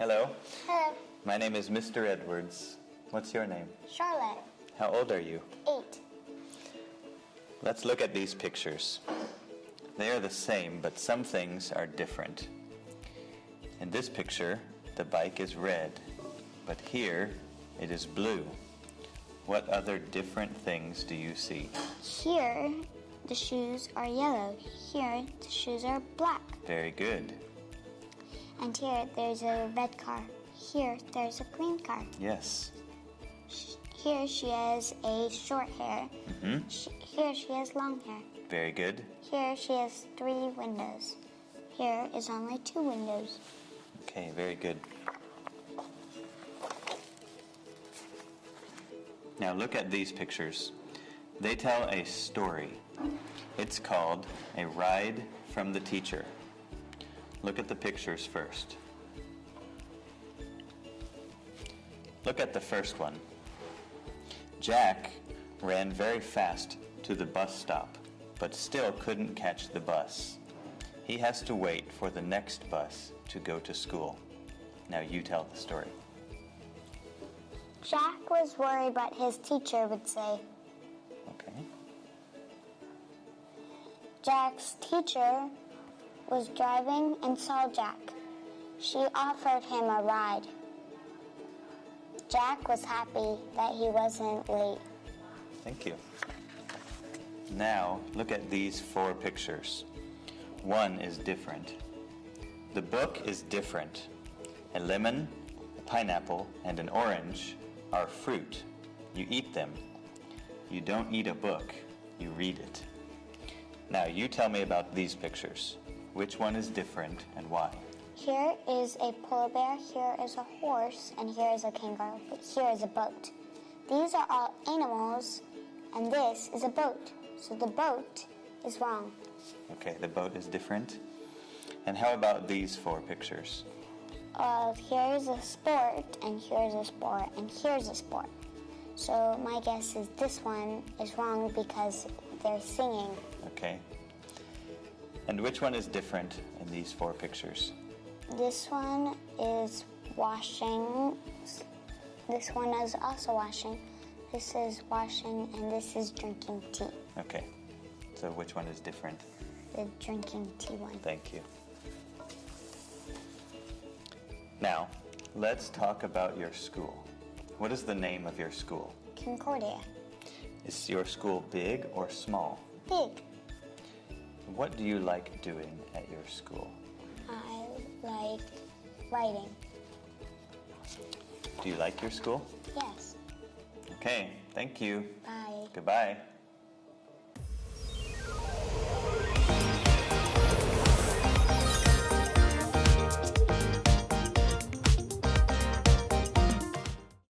Hello. Hello. My name is Mr. Edwards. What's your name? Charlotte. How old are you? 8. Let's look at these pictures. They are the same, but some things are different. In this picture, the bike is red, but here it is blue. What other different things do you see? Here, the shoes are yellow. Here, the shoes are black. Very good. And here, there's a red car. Here, there's a green car. Yes. Here, she has a short hair. Here, she has long hair. Very good. Here, she has 3 windows. Here is only 2 windows. Okay, very good. Now look at these pictures. They tell a story. It's called A Ride from the Teacher. Look at the pictures first. Look at the first one. Jack ran very fast to the bus stop, but still couldn't catch the bus. He has to wait for the next bus to go to school. Now you tell the story. Jack was worried what his teacher would say. Okay. Jack's teacher was driving and saw Jack. She offered him a ride. Jack was happy that he wasn't late. Thank you. Now look at these 4 pictures. One is different. The book is different. A lemon, a pineapple, and an orange are fruit. You eat them. You don't eat a book, you read it. Now you tell me about these pictures. Which one is different and why? Here is a polar bear, here is a horse, and here is a kangaroo. Here is a boat. These are all animals, and this is a boat. So the boat is wrong. Okay, the boat is different. And how about these 4 pictures? Here is a sport, and here is a sport, and here's a sport. So my guess is this one is wrong because they're singing. Okay. And which one is different in these 4 pictures? This one is washing. This one is also washing. This is washing, and this is drinking tea. Okay. So which one is different? The drinking tea one. Thank you. Now, let's talk about your school. What is the name of your school? Concordia. Is your school big or small? Big. What do you like doing at your school? I like writing. Do you like your school? Yes. Okay, thank you. Bye. Goodbye.